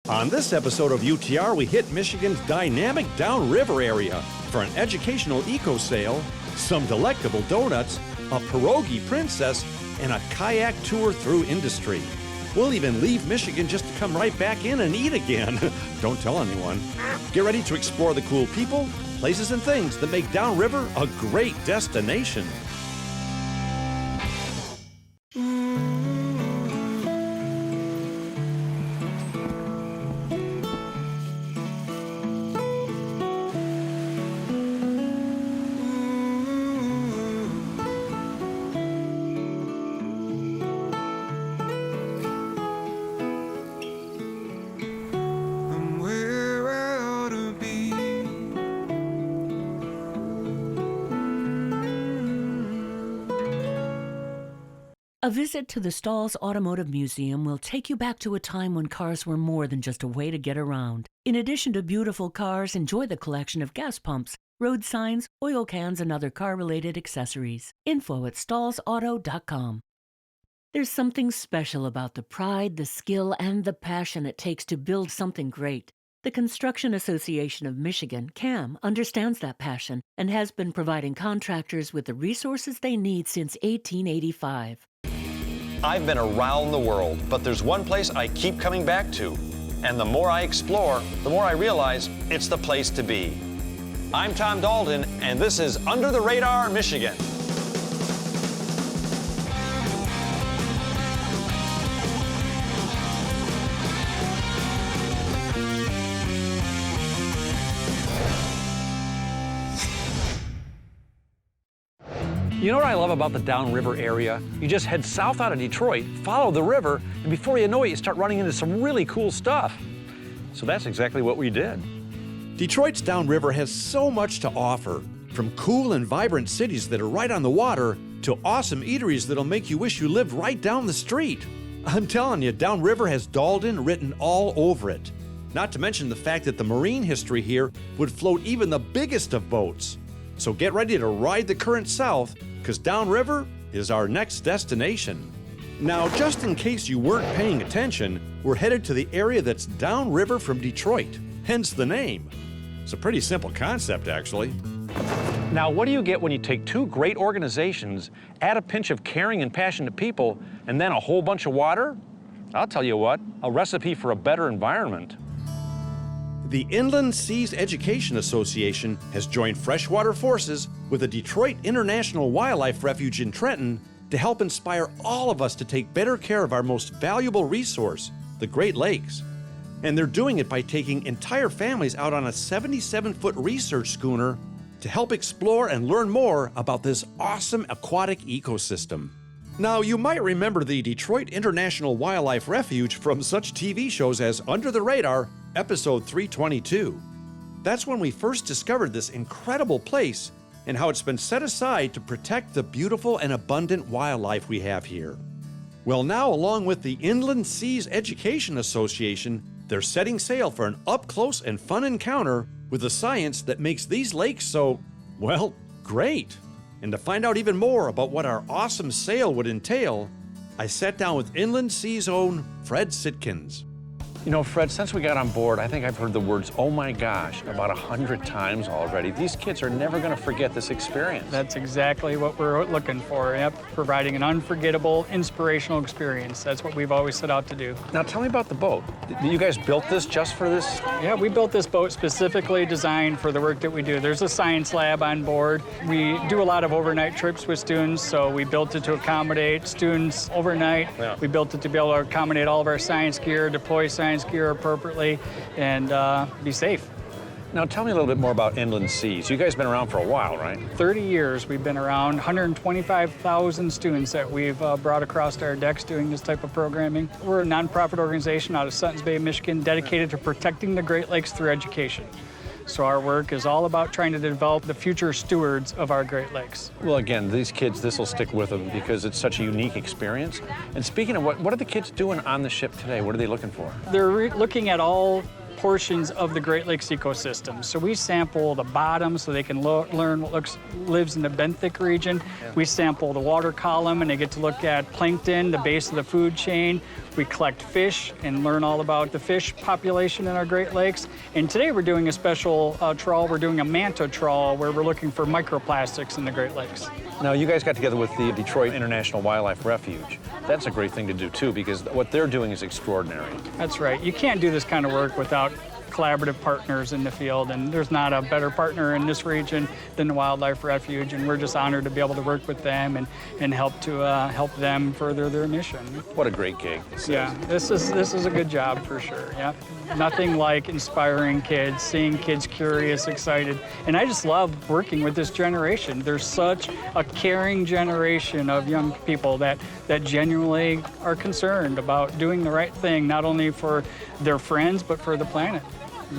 On this episode of UTR, we hit Michigan's dynamic Downriver area for an educational eco-sail, some delectable donuts, a Pierogi Princess, and a kayak tour through industry. We'll even leave Michigan just to come right back in and eat again. Don't tell anyone. Get ready to explore the cool people, places, and things that make Downriver a great destination. A visit to the Stalls Automotive Museum will take you back to a time when cars were more than just a way to get around. In addition to beautiful cars, enjoy the collection of gas pumps, road signs, oil cans, and other car-related accessories. Info at stallsauto.com. There's something special about the pride, the skill, and the passion it takes to build something great. The Construction Association of Michigan, CAM, understands that passion and has been providing contractors with the resources they need since 1885. I've been around the world, but there's one place I keep coming back to. And the more I explore, the more I realize it's the place to be. I'm Tom Dalton, and this is Under the Radar, Michigan. You know what I love about the Downriver area? You just head south out of Detroit, follow the river, and before you know it, you start running into some really cool stuff. So that's exactly what we did. Detroit's Downriver has so much to offer, from cool and vibrant cities that are right on the water to awesome eateries that'll make you wish you lived right down the street. I'm telling you, Downriver has Dalton written all over it. Not to mention the fact that the marine history here would float even the biggest of boats. So get ready to ride the current south, because Downriver is our next destination. Now, just in case you weren't paying attention, we're headed to the area that's downriver from Detroit, hence the name. It's a pretty simple concept, actually. Now, what do you get when you take two great organizations, add a pinch of caring and passion to people, and then a whole bunch of water? I'll tell you what, a recipe for a better environment. The Inland Seas Education Association has joined freshwater forces with the Detroit International Wildlife Refuge in Trenton to help inspire all of us to take better care of our most valuable resource, the Great Lakes. And they're doing it by taking entire families out on a 77-foot research schooner to help explore and learn more about this awesome aquatic ecosystem. Now, you might remember the Detroit International Wildlife Refuge from such TV shows as Under the Radar, Episode 322. That's when we first discovered this incredible place and how it's been set aside to protect the beautiful and abundant wildlife we have here. Well, now, along with the Inland Seas Education Association, they're setting sail for an up-close and fun encounter with the science that makes these lakes so, well, great. And to find out even more about what our awesome sail would entail, I sat down with Inland Sea's own Fred Sitkins. You know, Fred, since we got on board, I think I've heard the words, oh my gosh, about 100 times already. These kids are never going to forget this experience. That's exactly what we're looking for. Yep, providing an unforgettable, inspirational experience. That's what we've always set out to do. Now, tell me about the boat. You guys built this just for this? Yeah, we built this boat specifically designed for the work that we do. There's a science lab on board. We do a lot of overnight trips with students, so we built it to accommodate students overnight. Yeah. We built it to be able to accommodate all of our science gear, deploy science gear appropriately, and be safe. Now, tell me a little bit more about Inland Seas. You guys have been around for a while, right? 30 years we've been around, 125,000 students that we've brought across our decks doing this type of programming. We're a nonprofit organization out of Suttons Bay, Michigan, dedicated to protecting the Great Lakes through education. So our work is all about trying to develop the future stewards of our Great Lakes. Well, again, these kids, this will stick with them because it's such a unique experience. And speaking of what are the kids doing on the ship today? What are they looking for? They're looking at all portions of the Great Lakes ecosystem. So we sample the bottom so they can learn what lives in the benthic region. We sample the water column and they get to look at plankton, the base of the food chain. We collect fish and learn all about the fish population in our Great Lakes. And today we're doing a special trawl. We're doing a manta trawl where we're looking for microplastics in the Great Lakes. Now, you guys got together with the Detroit International Wildlife Refuge. That's a great thing to do, too, because what they're doing is extraordinary. That's right. You can't do this kind of work without collaborative partners in the field, and there's not a better partner in this region than the Wildlife Refuge, and we're just honored to be able to work with them and help them further their mission. What a great gig. Yeah, this is a good job for sure. Yeah, nothing like inspiring kids, seeing kids curious, excited, and I just love working with this generation. There's such a caring generation of young people that genuinely are concerned about doing the right thing, not only for their friends but for the planet.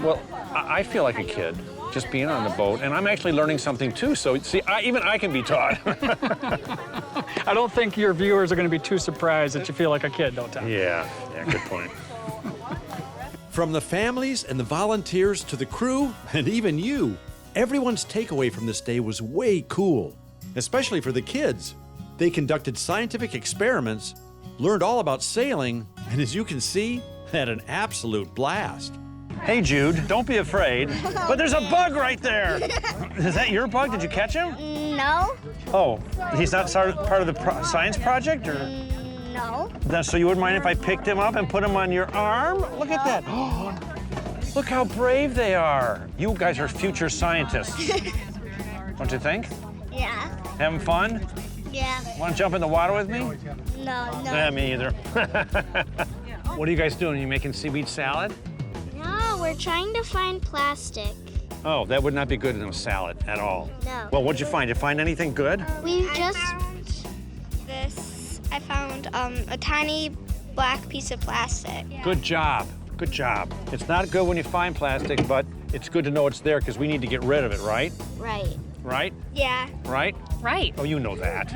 Well, I feel like a kid just being on the boat, and I'm actually learning something too. So, see, even I can be taught. I don't think your viewers are going to be too surprised that you feel like a kid, though, Tom. Yeah, good point. From the families and the volunteers to the crew and even you, everyone's takeaway from this day was way cool, especially for the kids. They conducted scientific experiments, learned all about sailing, and as you can see, had an absolute blast. Hey, Jude, don't be afraid. But there's a bug right there. Is that your bug? Did you catch him? No. Oh, he's not part of the science project, or? No. So you wouldn't mind if I picked him up and put him on your arm? Look at that. Look how brave they are. You guys are future scientists. Don't you think? Yeah. Having fun? Yeah. Want to jump in the water with me? No. Yeah, me either. What are you guys doing? Are you making seaweed salad? No, we're trying to find plastic. Oh, that would not be good in a salad at all. No. Well, what'd you find? Did you find anything good? We just found this. I found a tiny black piece of plastic. Good job. Good job. It's not good when you find plastic, but it's good to know it's there because we need to get rid of it, right? right. Right? Yeah. Right? Right. Oh, you know that.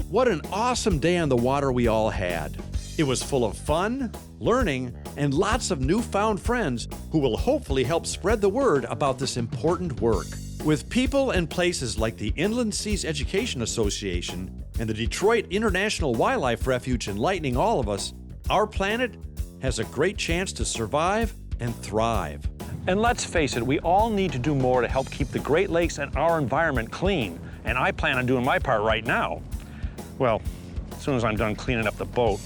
What an awesome day on the water we all had. It was full of fun, learning, and lots of newfound friends who will hopefully help spread the word about this important work. With people and places like the Inland Seas Education Association and the Detroit International Wildlife Refuge enlightening all of us, our planet has a great chance to survive and thrive. And let's face it, we all need to do more to help keep the Great Lakes and our environment clean. And I plan on doing my part right now. Well, as soon as I'm done cleaning up the boat.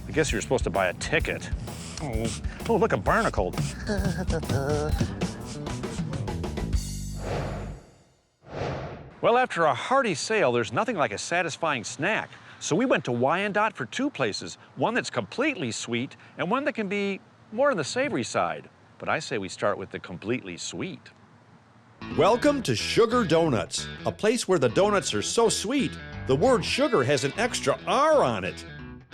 I guess you're supposed to buy a ticket. Oh, look, a barnacle. Well, after a hearty sail, there's nothing like a satisfying snack. So we went to Wyandotte for two places, one that's completely sweet and one that can be more on the savory side. But I say we start with the completely sweet. Welcome to Sugar Donuts, a place where the donuts are so sweet, the word sugar has an extra R on it.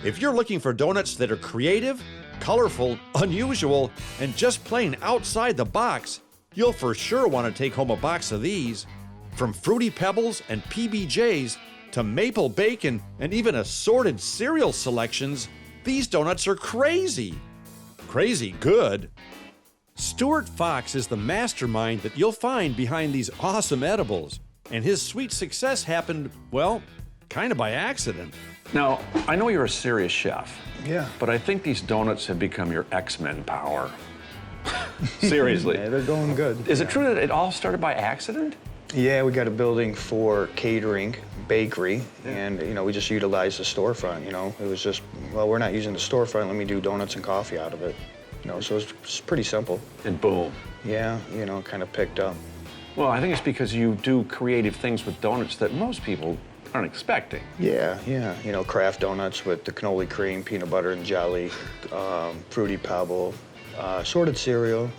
If you're looking for donuts that are creative, colorful, unusual, and just plain outside the box, you'll for sure want to take home a box of these. From Fruity Pebbles and PBJs to maple bacon and even assorted cereal selections, these donuts are crazy. Crazy good. Stuart Fox is the mastermind that you'll find behind these awesome edibles, and his sweet success happened, well, kind of by accident. Now, I know you're a serious chef. Yeah. But I think these donuts have become your X-Men power. Seriously. Yeah, they're going good. Is it true that it all started by accident? Yeah, we got a building for catering, bakery, and, we just utilized the storefront, It was just, well, we're not using the storefront, let me do donuts and coffee out of it. So it's pretty simple. And boom. Yeah, kind of picked up. Well, I think it's because you do creative things with donuts that most people aren't expecting. Yeah. Kraft donuts with the cannoli cream, peanut butter and jelly, Fruity Pebble, assorted cereal,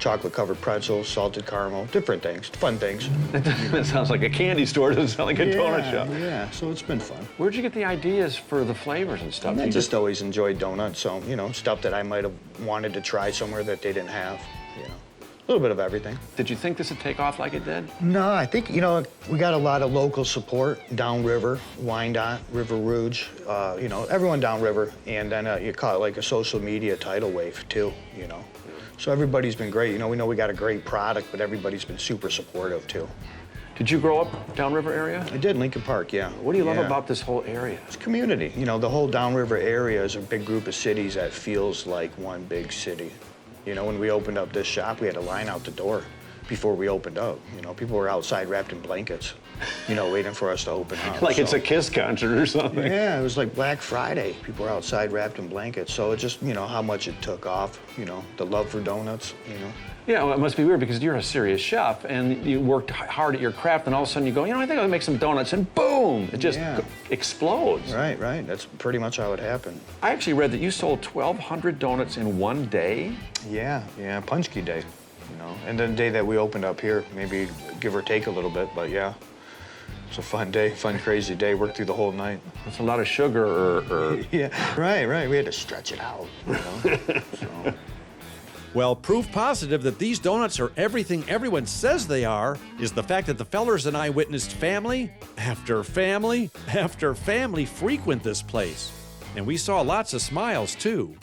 chocolate-covered pretzels, salted caramel, different things, fun things. It sounds like a candy store, it doesn't sound like a donut shop. Yeah, so it's been fun. Where'd you get the ideas for the flavors and stuff? I just always enjoyed donuts, so, stuff that I might have wanted to try somewhere that they didn't have, A little bit of everything. Did you think this would take off like it did? No, I think, we got a lot of local support, Downriver, Wyandotte, River Rouge, everyone downriver, and then you call it like a social media tidal wave, too, So everybody's been great. You know we got a great product, but everybody's been super supportive too. Did you grow up Downriver area? I did, Lincoln Park, yeah. What do you love Yeah. about this whole area? It's community. You know, the whole Downriver area is a big group of cities that feels like one big city. You know, when we opened up this shop, we had a line out the door before we opened up. You know, people were outside wrapped in blankets, you know, waiting for us to open up. Like it's a Kiss concert or something. Yeah, it was like Black Friday. People were outside wrapped in blankets. So it just, you know, how much it took off, you know, the love for donuts, you know. Yeah, well, it must be weird because you're a serious chef and you worked hard at your craft and all of a sudden you go, you know, I think I'll make some donuts and boom, it just explodes. Right, right. That's pretty much how it happened. I actually read that you sold 1,200 donuts in one day. Yeah, Punch Key Day, you know. And then the day that we opened up here, maybe give or take a little bit, but yeah. It's a fun day, fun, crazy day. Worked through the whole night. That's a lot of sugar or... Yeah, right. We had to stretch it out, you know. So. Well, proof positive that these donuts are everything everyone says they are is the fact that the fellers and I witnessed family after family after family frequent this place. And we saw lots of smiles, too.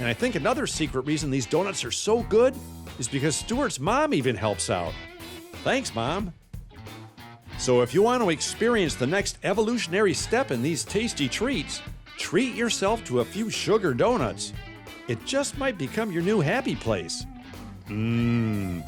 And I think another secret reason these donuts are so good is because Stuart's mom even helps out. Thanks, Mom. So if you want to experience the next evolutionary step in these tasty treats, treat yourself to a few sugar donuts. It just might become your new happy place. Donuts.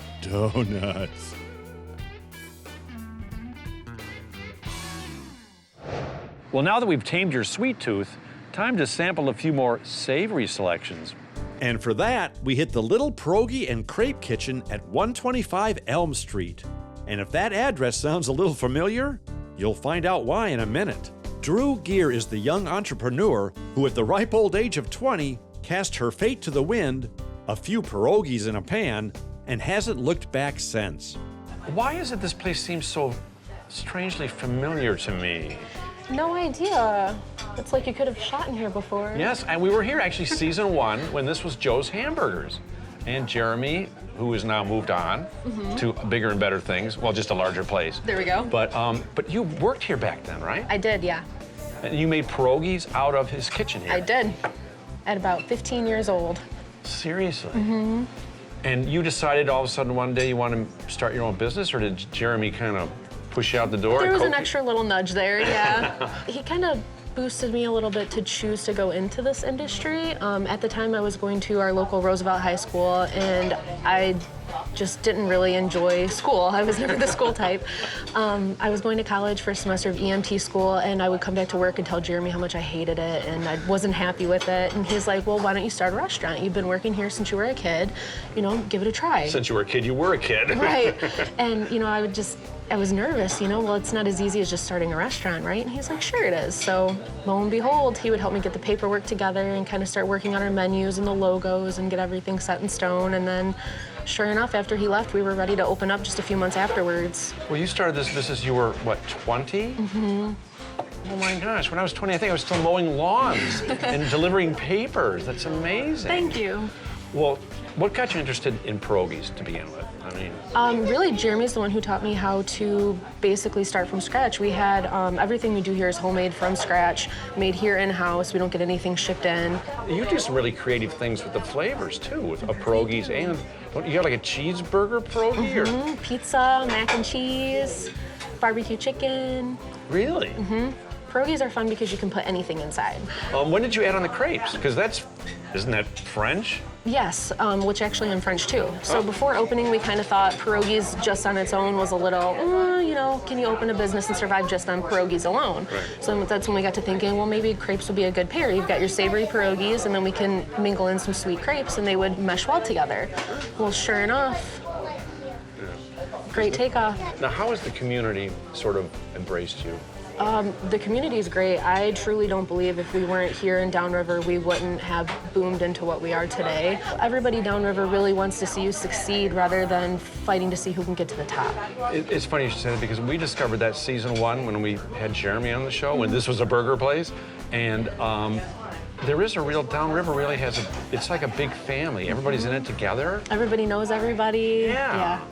Well, now that we've tamed your sweet tooth, time to sample a few more savory selections. And for that, we hit the Little Pierogi and Crepe Kitchen at 125 Elm Street. And if that address sounds a little familiar, you'll find out why in a minute. Drew Gear is the young entrepreneur who, at the ripe old age of 20, cast her fate to the wind, a few pierogies in a pan, and hasn't looked back since. Why is it this place seems so strangely familiar to me? No idea. It's like you could have shot in here before. Yes, and we were here actually season 1 when this was Joe's Hamburgers. And Jeremy, who has now moved on to bigger and better things, well, just a larger place. There we go. But you worked here back then, right? I did, yeah. And you made pierogies out of his kitchen here. I did. At about 15 years old. Seriously? Mm-hmm. And you decided all of a sudden one day you want to start your own business, or did Jeremy kind of push you out the door? There was an extra little nudge there, yeah. He kind of boosted me a little bit to choose to go into this industry. At the time, I was going to our local Roosevelt High School, and I just didn't really enjoy school. I was never the school type. I was going to college for a semester of EMT school, and I would come back to work and tell Jeremy how much I hated it, and I wasn't happy with it. And he's like, well, why don't you start a restaurant? You've been working here since you were a kid. You know, give it a try. Since you were a kid, you were a kid. Right. And, you know, I was nervous, you know, well, it's not as easy as just starting a restaurant, right? And he's like, sure it is. So lo and behold, he would help me get the paperwork together and kind of start working on our menus and the logos and get everything set in stone. And then sure enough, after he left, we were ready to open up just a few months afterwards. Well, you started this business, you were, what, 20? Mm-hmm. Oh my gosh, when I was 20, I think I was still mowing lawns and delivering papers. That's amazing. Thank you. Well, what got you interested in pierogies to begin with? I mean, really, Jeremy's the one who taught me how to basically start from scratch. We had everything we do here is homemade from scratch, made here in-house. We don't get anything shipped in. You do some really creative things with the flavors, too, with pierogies and, you got like a cheeseburger pierogi? Mm-hmm. Pizza, mac and cheese, barbecue chicken. Really? Mm-hmm. Pierogies are fun because you can put anything inside. When did you add on the crepes? Because isn't that French? Yes, which actually I'm French too. So before opening, we kind of thought pierogies just on its own was a little, you know, can you open a business and survive just on pierogies alone? Right. So that's when we got to thinking, well, maybe crepes would be a good pair. You've got your savory pierogies, and then we can mingle in some sweet crepes, and they would mesh well together. Well, sure enough, great takeoff. Now, how has the community sort of embraced you? The community is great. I truly don't believe if we weren't here in Downriver, we wouldn't have boomed into what we are today. Everybody downriver really wants to see you succeed rather than fighting to see who can get to the top. It's funny you should say that because we discovered that season 1 when we had Jeremy on the show, when this was a burger place, and there is a real, Downriver really has it's like a big family. Everybody's in it together. Everybody knows everybody. Yeah.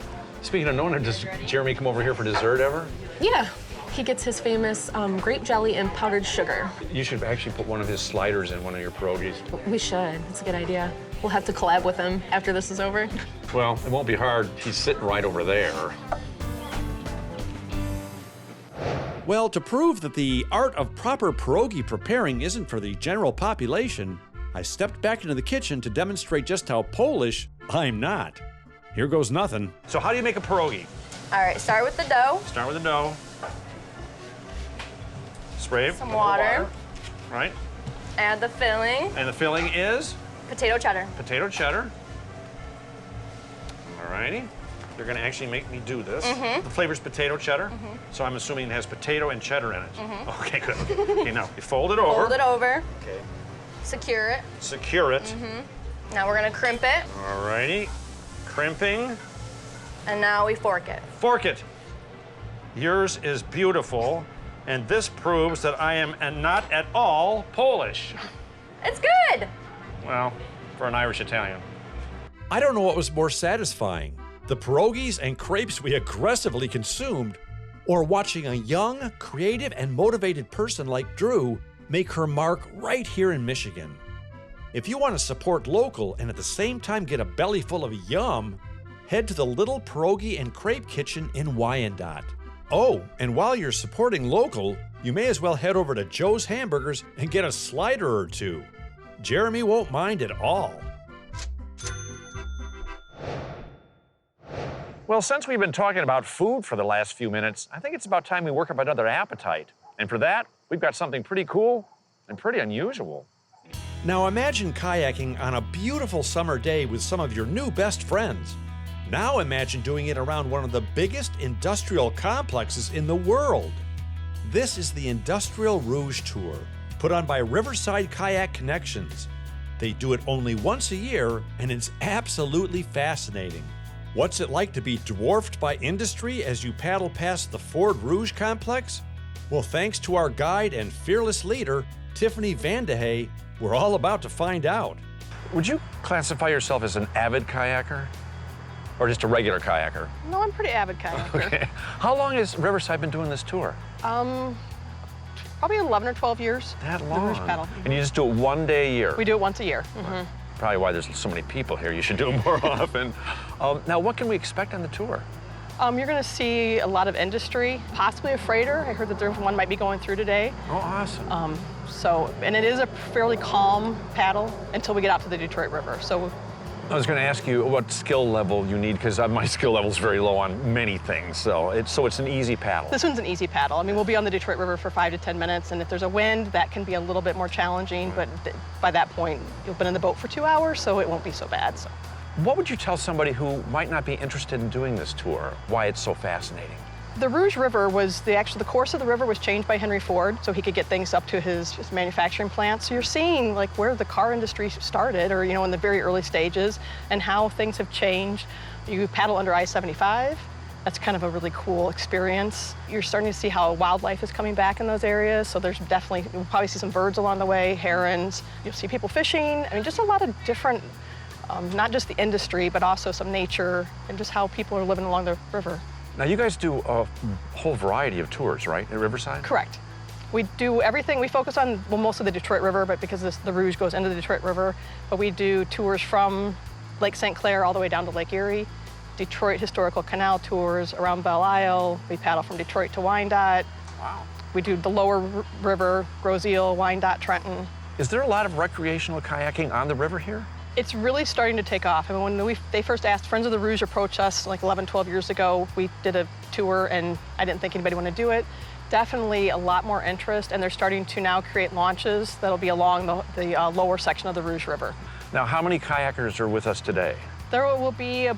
Speaking of knowing, does Jeremy come over here for dessert ever? Yeah. He gets his famous grape jelly and powdered sugar. You should actually put one of his sliders in one of your pierogies. We should. It's a good idea. We'll have to collab with him after this is over. Well, it won't be hard. He's sitting right over there. Well, to prove that the art of proper pierogi preparing isn't for the general population, I stepped back into the kitchen to demonstrate just how Polish I'm not. Here goes nothing. So how do you make a pierogi? All right, start with the dough. Start with the dough. Spray Some water. Right. Add the filling. And the filling is? Potato cheddar. Potato cheddar. All righty. You're gonna actually make me do this. The flavor's potato cheddar, so I'm assuming it has potato and cheddar in it. Okay, good. Okay, now you fold it over. Fold it over. Okay. Secure it. Secure it. Now we're gonna crimp it, All righty. Crimping. and now we fork it. Fork it. Yours is beautiful, and this proves that I am not at all Polish. It's good. Well, for an Irish Italian. I don't know what was more satisfying, the pierogies and crepes we aggressively consumed, or watching a young, creative, and motivated person like Drew make her mark right here in Michigan. If you want to support local and at the same time get a belly full of yum, head to the Little Pierogi and Crepe Kitchen in Wyandotte. Oh, and while you're supporting local, you may as well head over to Joe's Hamburgers and get a slider or two. Jeremy won't mind at all. Well, since we've been talking about food for the last few minutes, I think it's about time we work up another appetite. And for that, we've got something pretty cool and pretty unusual. Now imagine kayaking on a beautiful summer day with some of your new best friends. Now imagine doing it around one of the biggest industrial complexes in the world. This is the Industrial Rouge Tour, put on by Riverside Kayak Connections. They do it only once a year, and it's absolutely fascinating. What's it like to be dwarfed by industry as you paddle past the Ford Rouge complex? Well, thanks to our guide and fearless leader, Tiffany Vandehey, we're all about to find out. Would you classify yourself as an avid kayaker? Or just a regular kayaker? No, I'm pretty avid kayaker. Okay. How long has Riverside been doing this tour? Probably 11 or 12 years. That The long? Rouge paddle. And you just do it one day a year? We do it once a year. Probably why there's so many people here. You should do it more often. Now, what can we expect on the tour? You're going to see a lot of industry, possibly a freighter. I heard that there's one might be going through today. Oh, awesome. And it is a fairly calm paddle until we get out to the Detroit River. So I was going to ask you what skill level you need, because my skill level is very low on many things. So it's an easy paddle. this one's an easy paddle. I mean, we'll be on the Detroit River for 5 to 10 minutes, and if there's a wind, that can be a little bit more challenging. But by that point, you've been in the boat for 2 hours, so it won't be so bad. So. What would you tell somebody who might not be interested in doing this tour, why it's so fascinating? The Rouge River was the course of the river was changed by Henry Ford so he could get things up to his manufacturing plant. So you're seeing like where the car industry started, or in the very early stages, and how things have changed. You paddle under I-75. That's kind of a really cool experience. You're starting to see how wildlife is coming back in those areas. So there's definitely, you'll probably see some birds along the way, herons. You'll see people fishing. I mean, just a lot of different, not just the industry, but also some nature and just how people are living along the river. Now, you guys do a whole variety of tours, right, at Riverside? Correct. We do everything. We focus on, most of the Detroit River, but because the Rouge goes into the Detroit River, but we do tours from Lake St. Clair all the way down to Lake Erie, Detroit Historical Canal tours around Belle Isle. We paddle from Detroit to Wyandotte. Wow. We do the lower river, Groseal, Wyandotte, Trenton. Is there a lot of recreational kayaking on the river here? It's really starting to take off. I mean, when they first asked, Friends of the Rouge approached us like 11, 12 years ago. We did a tour, and I didn't think anybody wanted to do it. Definitely a lot more interest, and they're starting to now create launches that'll be along the lower section of the Rouge River. Now, how many kayakers are with us today? There will be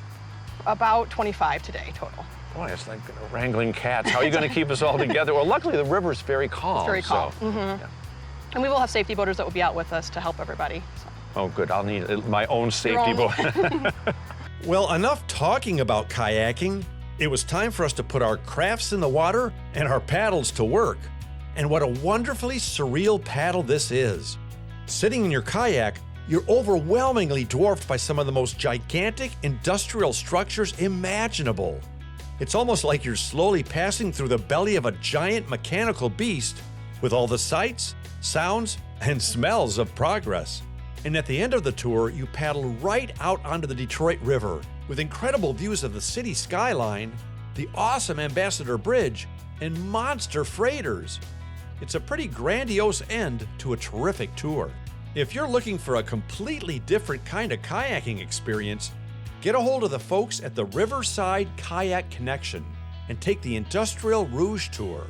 about 25 today total. Boy, it's like wrangling cats. How are you going to keep us all together? Well, luckily, the river's very calm. It's very calm. So, yeah. And we will have safety boaters that will be out with us to help everybody. So. Oh, good. I'll need my own safety boat. Well, enough talking about kayaking. It was time for us to put our crafts in the water and our paddles to work. And what a wonderfully surreal paddle this is. Sitting in your kayak, you're overwhelmingly dwarfed by some of the most gigantic industrial structures imaginable. It's almost like you're slowly passing through the belly of a giant mechanical beast with all the sights, sounds, and smells of progress. And at the end of the tour, you paddle right out onto the Detroit River with incredible views of the city skyline, the awesome Ambassador Bridge, and monster freighters. It's a pretty grandiose end to a terrific tour. If you're looking for a completely different kind of kayaking experience, get a hold of the folks at the Riverside Kayak Connection and take the Industrial Rouge Tour,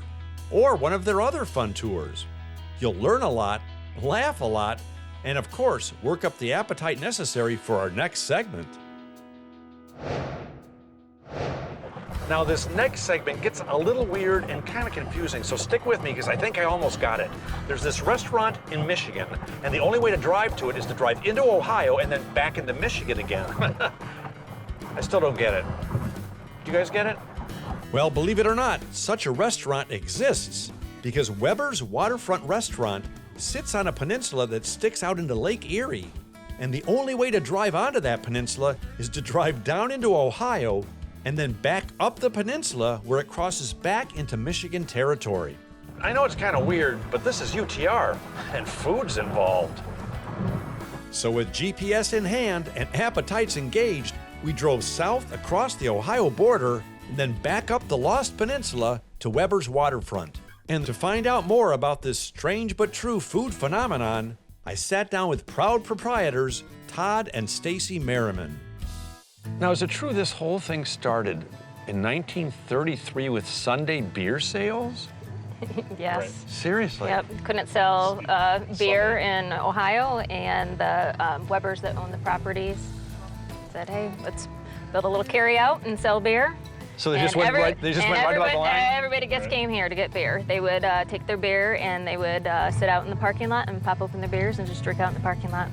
or one of their other fun tours. You'll learn a lot, laugh a lot, and of course, work up the appetite necessary for our next segment. Now, this next segment gets a little weird and kind of confusing, so stick with me because I think I almost got it. There's this restaurant in Michigan, and the only way to drive to it is to drive into Ohio and then back into Michigan again. I still don't get it. Do you guys get it? Well, believe it or not, such a restaurant exists because Weber's Waterfront Restaurant sits on a peninsula that sticks out into Lake Erie. And the only way to drive onto that peninsula is to drive down into Ohio and then back up the peninsula where it crosses back into Michigan territory. I know it's kind of weird, but this is UTR, and food's involved. So with GPS in hand and appetites engaged, we drove south across the Ohio border and then back up the Lost Peninsula to Weber's Waterfront. And to find out more about this strange but true food phenomenon, I sat down with proud proprietors Todd and Stacy Merriman. Now, is it true this whole thing started in 1933 with Sunday beer sales? Yes. Seriously? Yep. Couldn't sell beer in Ohio, and the Webers that owned the properties said, "Hey, let's build a little carry-out and sell beer." So they just went right about the line? Everybody came here to get beer. They would take their beer and they would sit out in the parking lot and pop open their beers and just drink out in the parking lot.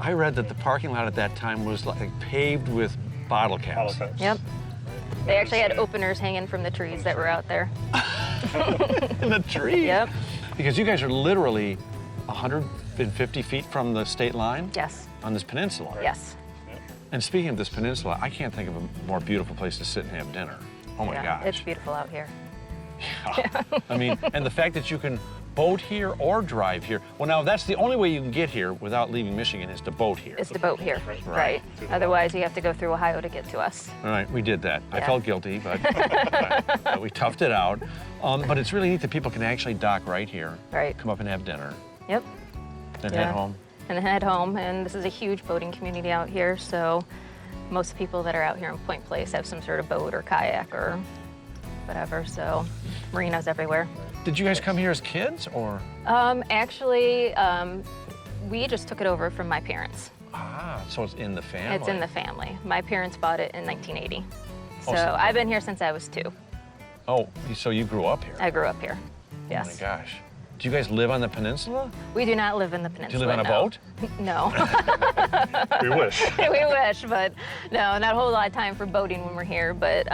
I read that the parking lot at that time was like paved with bottle caps. Yep. They actually had openers hanging from the trees that were out there. In the tree? Yep. Because you guys are literally 150 feet from the state line? Yes. On this peninsula? Yes. And speaking of this peninsula, I can't think of a more beautiful place to sit and have dinner. Oh my gosh. It's beautiful out here. Yeah. I mean, and the fact that you can boat here or drive here. Well, now that's the only way you can get here without leaving Michigan is to boat here. It's to boat here, right. Otherwise, you have to go through Ohio to get to us. All right, we did that. Yeah. I felt guilty, but we toughed it out. But it's really neat that people can actually dock right here. Right. Come up and have dinner. Yep. Then head home. And then head home. And this is a huge boating community out here, so most people that are out here in Point Place have some sort of boat or kayak or whatever, so marinas everywhere. Did you guys come here as kids, or? Actually, we just took it over from my parents. Ah, so it's in the family. It's in the family. My parents bought it in 1980. Oh, So I've been here since I was 2. Oh, so you grew up here? I grew up here, yes. Oh my gosh. Do you guys live on the peninsula? We do not live in the Do peninsula, you live on a no. boat? No. We wish. We wish, but no, not a whole lot of time for boating when we're here. But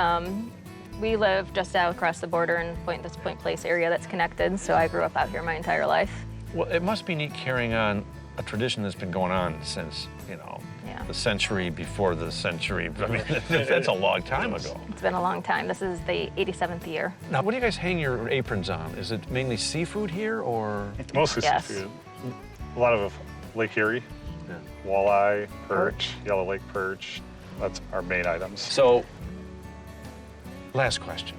we live just out across the border in this Point Place area that's connected, so I grew up out here my entire life. Well, it must be neat carrying on a tradition that's been going on since, the century before the century. I mean, that's a long time ago. It's been a long time. This is the 87th year. Now, what do you guys hang your aprons on? Is it mainly seafood here, or? Mostly seafood. A lot of Lake Erie, walleye, perch, yellow lake perch. That's our main items. So, last question.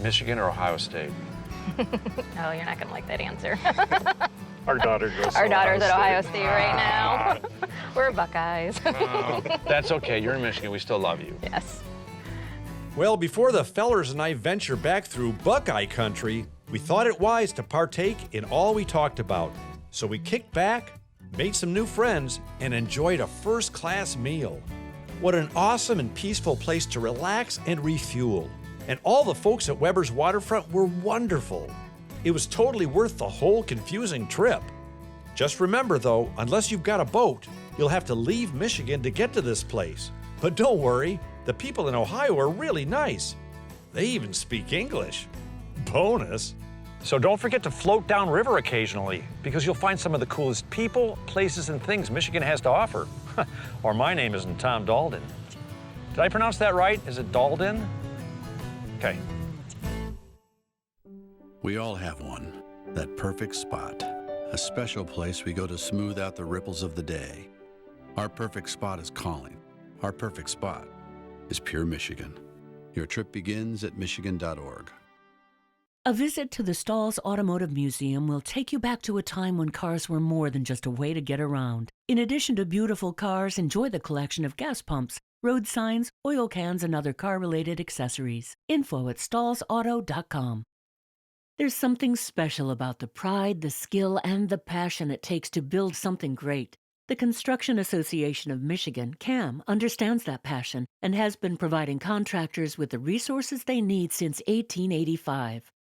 Michigan or Ohio State? Oh, you're not gonna like that answer. Our daughter goes to Our daughter's at Ohio State. State right now. We're Buckeyes. Oh, that's okay. You're in Michigan. We still love you. Yes. Well, before the fellers and I venture back through Buckeye country, we thought it wise to partake in all we talked about. So we kicked back, made some new friends, and enjoyed a first-class meal. What an awesome and peaceful place to relax and refuel. And all the folks at Weber's Waterfront were wonderful. It was totally worth the whole confusing trip. Just remember though, unless you've got a boat, you'll have to leave Michigan to get to this place. But don't worry, the people in Ohio are really nice. They even speak English. Bonus. So don't forget to float downriver occasionally, because you'll find some of the coolest people, places, and things Michigan has to offer. Or my name isn't Tom Dalden. Did I pronounce that right? Is it Dalden? Okay. We all have one, that perfect spot, a special place we go to smooth out the ripples of the day. Our perfect spot is calling. Our perfect spot is Pure Michigan. Your trip begins at michigan.org. A visit to the Stalls Automotive Museum will take you back to a time when cars were more than just a way to get around. In addition to beautiful cars, enjoy the collection of gas pumps, road signs, oil cans, and other car-related accessories. Info at stallsauto.com. There's something special about the pride, the skill, and the passion it takes to build something great. The Construction Association of Michigan, CAM, understands that passion and has been providing contractors with the resources they need since 1885.